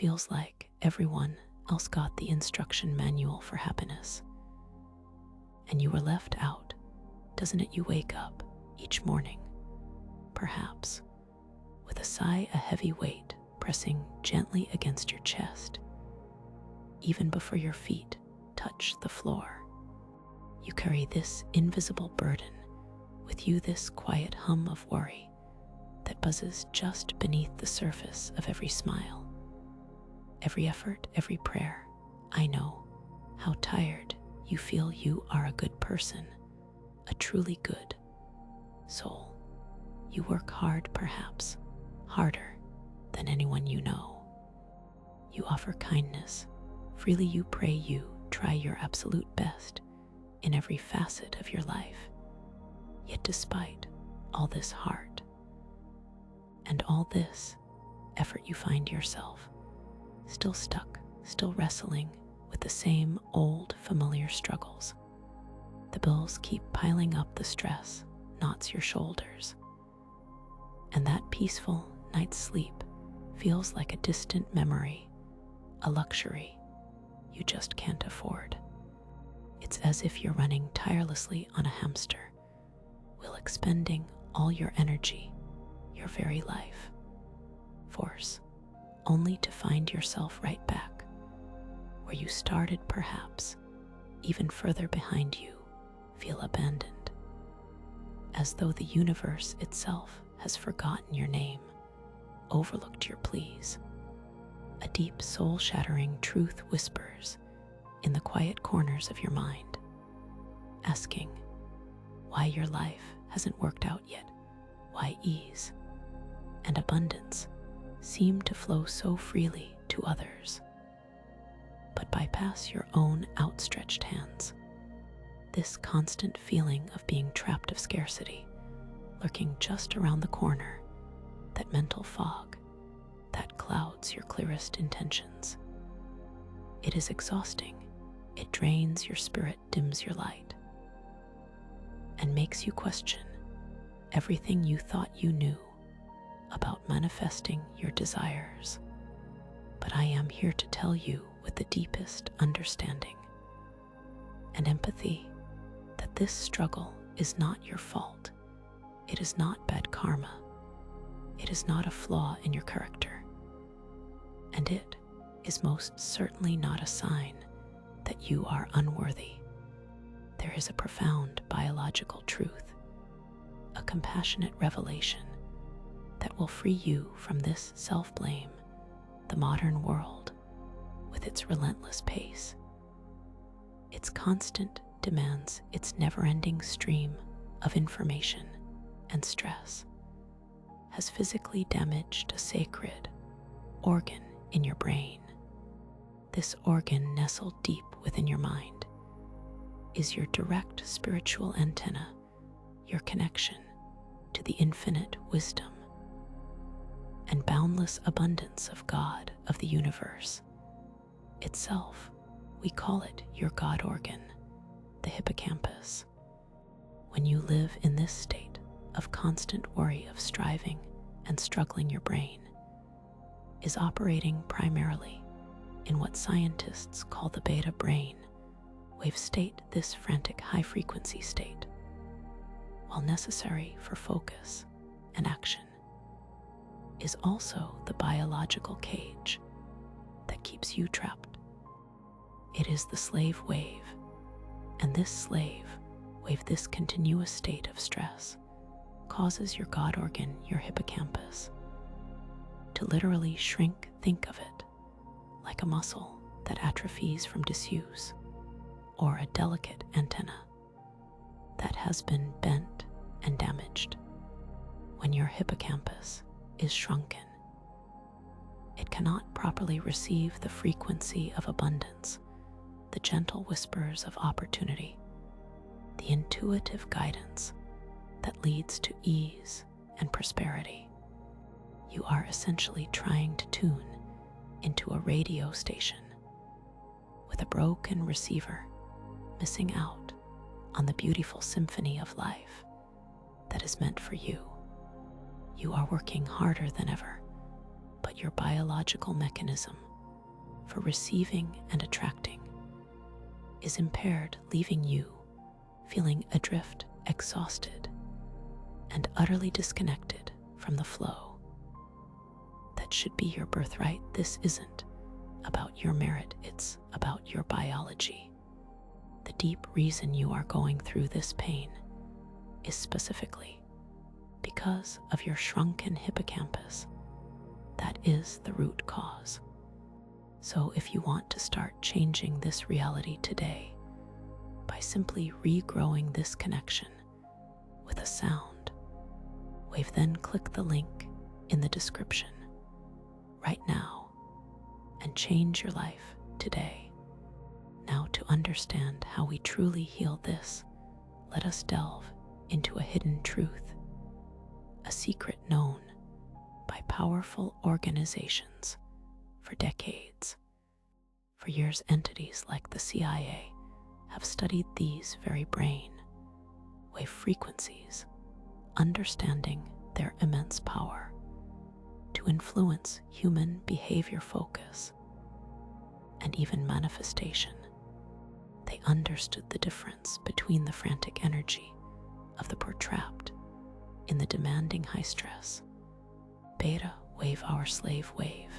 feels like everyone else got the instruction manual for happiness, and you were left out, doesn't it? You wake up each morning, perhaps, with a sigh, a heavy weight pressing gently against your chest, even before your feet touch the floor. You carry this invisible burden with you, this quiet hum of worry that buzzes just beneath the surface of every smile, every effort, every prayer. I know how tired you feel. You are a good person, a truly good soul. You work hard, perhaps harder than anyone you know. You offer kindness freely. You pray. You try your absolute best in every facet of your life. Yet despite all this heart and all this effort, you find yourself still stuck, still wrestling with the same old familiar struggles. The bills keep piling up, the stress knots your shoulders, and that peaceful night's sleep feels like a distant memory, a luxury you just can't afford. It's as if you're running tirelessly on a hamster wheel, expending all your energy, your very life force, only to find yourself right back where you started, perhaps even further behind. You feel abandoned, as though the universe itself has forgotten your name, overlooked your pleas. A deep, soul-shattering truth whispers in the quiet corners of your mind, asking why your life hasn't worked out yet, why ease and abundance seem to flow so freely to others, but bypass your own outstretched hands. This constant feeling of being trapped, of scarcity lurking just around the corner, that mental fog that clouds your clearest intentions. It is exhausting. It drains your spirit, dims your light, and makes you question everything you thought you knew about manifesting your desires. But I am here to tell you with the deepest understanding and empathy that this struggle is not your fault. It is not bad karma. It is not a flaw in your character. And it is most certainly not a sign that you are unworthy. There is a profound biological truth, a compassionate revelation that will free you from this self-blame, the modern world, with its relentless pace, its constant demands, its never-ending stream of information and stress, has physically damaged a sacred organ in your brain. This organ, nestled deep within your mind, is your direct spiritual antenna, your connection to the infinite wisdom and boundless abundance of God, of the universe itself. We call it your God organ, the hippocampus. When you live in this state of constant worry, of striving and struggling, your brain is operating primarily in what scientists call the beta brain wave state. This frantic high-frequency state, while necessary for focus and action, is also the biological cage that keeps you trapped. It is the slave wave, and this slave wave, this continuous state of stress, causes your God organ, your hippocampus, to literally shrink. Think of it like a muscle that atrophies from disuse, or a delicate antenna that has been bent and damaged. When your hippocampus is shrunken, it cannot properly receive the frequency of abundance, the gentle whispers of opportunity, the intuitive guidance that leads to ease and prosperity. You are essentially trying to tune into a radio station with a broken receiver, missing out on the beautiful symphony of life that is meant for you. You are working harder than ever, but your biological mechanism for receiving and attracting is impaired, leaving you feeling adrift, exhausted, and utterly disconnected from the flow that should be your birthright. This isn't about your merit, it's about your biology. The deep reason you are going through this pain is specifically because of your shrunken hippocampus. That is the root cause. So if you want to start changing this reality today by simply regrowing this connection with a sound wave, then click the link in the description right now and change your life today. Now, to understand how we truly heal this, let us delve into a hidden truth, a secret known by powerful organizations for decades. For years, entities like the CIA have studied these very brain wave frequencies, understanding their immense power to influence human behavior, focus, and even manifestation. They understood the difference between the frantic energy of the poor trapped in the demanding high stress beta wave, our slave wave,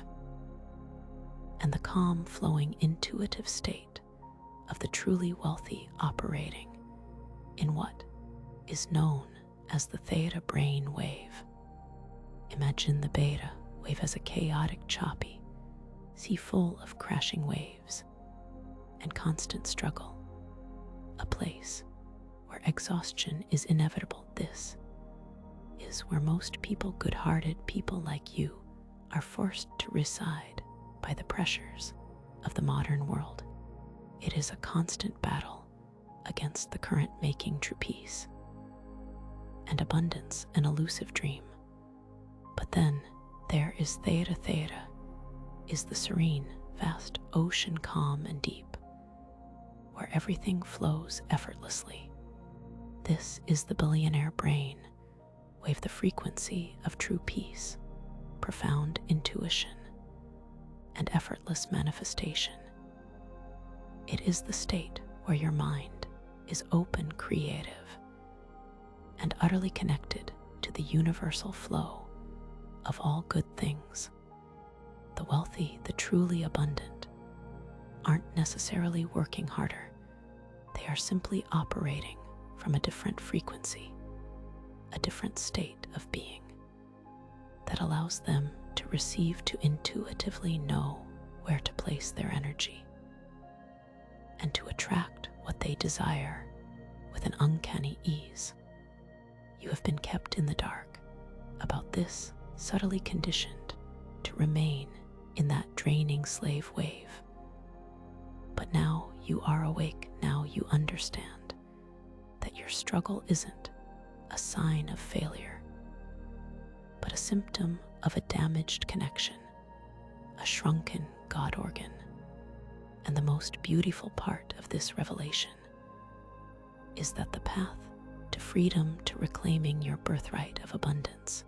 and the calm, flowing, intuitive state of the truly wealthy, operating in what is known as the theta brain wave. Imagine the beta wave as a chaotic, choppy sea full of crashing waves and constant struggle, a place where exhaustion is inevitable. This is where most people, good-hearted people like you, are forced to reside by the pressures of the modern world. It is a constant battle against the current, making true peace and abundance an elusive dream. But then there is theta. Theta is the serene, vast ocean, calm and deep, where everything flows effortlessly. This is the billionaire brain wave, the frequency of true peace, profound intuition, and effortless manifestation. It is the state where your mind is open, creative, and utterly connected to the universal flow of all good things. The wealthy, the truly abundant, aren't necessarily working harder. They are simply operating from a different frequency, a different state of being that allows them to receive, to intuitively know where to place their energy, and to attract what they desire with an uncanny ease. You have been kept in the dark about this, subtly conditioned to remain in that draining slave wave. But now you are awake. Now you understand that your struggle isn't a sign of failure, but a symptom of a damaged connection, a shrunken God organ. And the most beautiful part of this revelation is that the path to freedom, to reclaiming your birthright of abundance,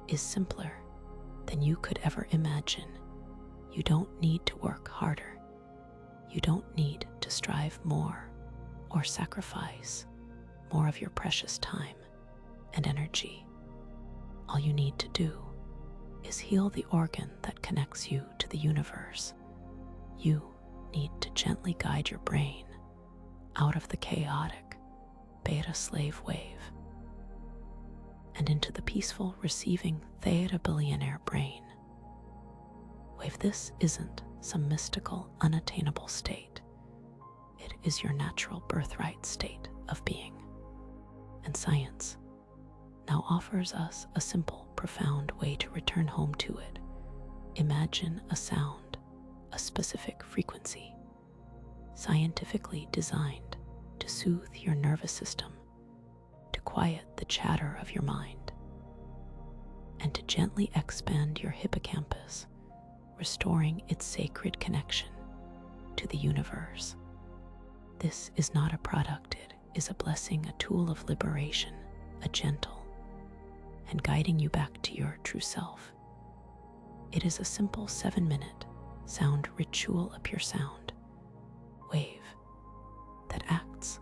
is simpler than you could ever imagine. You don't need to work harder. You don't need to strive more or sacrifice more of your precious time and energy. All you need to do is heal the organ that connects you to the universe. You need to gently guide your brain out of the chaotic beta slave wave and into the peaceful, receiving theta billionaire brain wave. This isn't some mystical, unattainable state. It is your natural birthright state of being. And science now offers us a simple, profound way to return home to it. Imagine a sound, a specific frequency, scientifically designed to soothe your nervous system, to quiet the chatter of your mind, and to gently expand your hippocampus, restoring its sacred connection to the universe. This is not a product, it is a blessing, a tool of liberation, a gentle and guiding you back to your true self. It is a simple 7-minute sound ritual, a pure sound wave that acts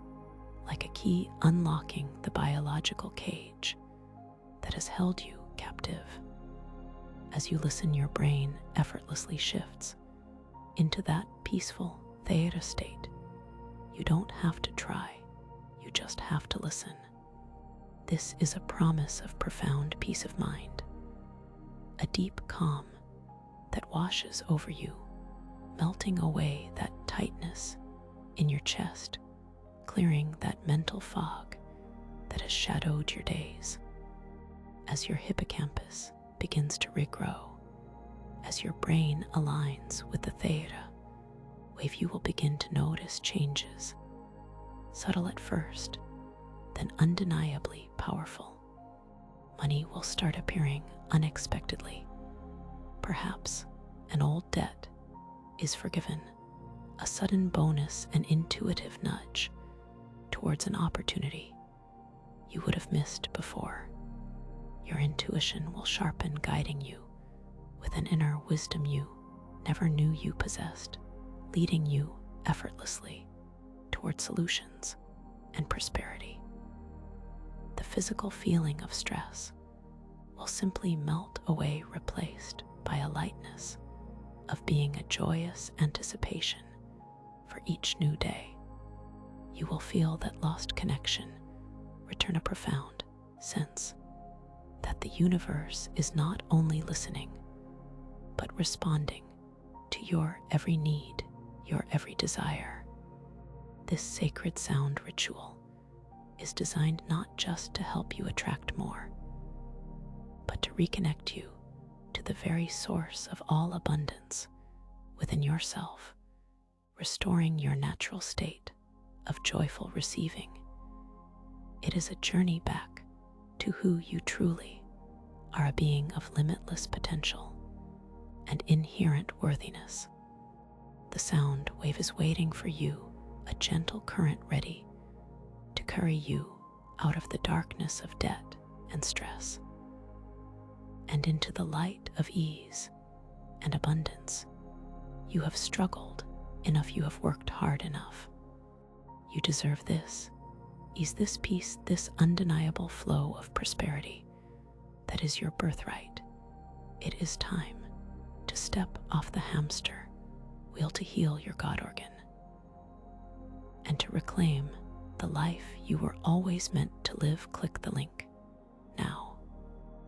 like a key unlocking the biological cage that has held you captive. As you listen, your brain effortlessly shifts into that peaceful theta state. You don't have to try, you just have to listen. This is a promise of profound peace of mind, a deep calm that washes over you, melting away that tightness in your chest, clearing that mental fog that has shadowed your days. As your hippocampus begins to regrow, as your brain aligns with the theta wave, you will begin to notice changes, subtle at first, then undeniably powerful. Money will start appearing unexpectedly. Perhaps an old debt is forgiven, a sudden bonus, an intuitive nudge towards an opportunity you would have missed before. Your intuition will sharpen, guiding you with an inner wisdom you never knew you possessed, leading you effortlessly toward solutions and prosperity. The physical feeling of stress will simply melt away, replaced by a lightness of being, a joyous anticipation for each new day. You will feel that lost connection return, a profound sense that the universe is not only listening, but responding to your every need, your every desire. This sacred sound ritual is designed not just to help you attract more, but to reconnect you to the very source of all abundance within yourself, restoring your natural state of joyful receiving. It is a journey back to who you truly are, a being of limitless potential and inherent worthiness. The sound wave is waiting for you, a gentle current ready to carry you out of the darkness of debt and stress and into the light of ease and abundance. You have struggled enough, you have worked hard enough. You deserve this ease, this peace, this undeniable flow of prosperity that is your birthright. It is time to step off the hamster wheel, to heal your God organ, and to reclaim the life you were always meant to live. Click the link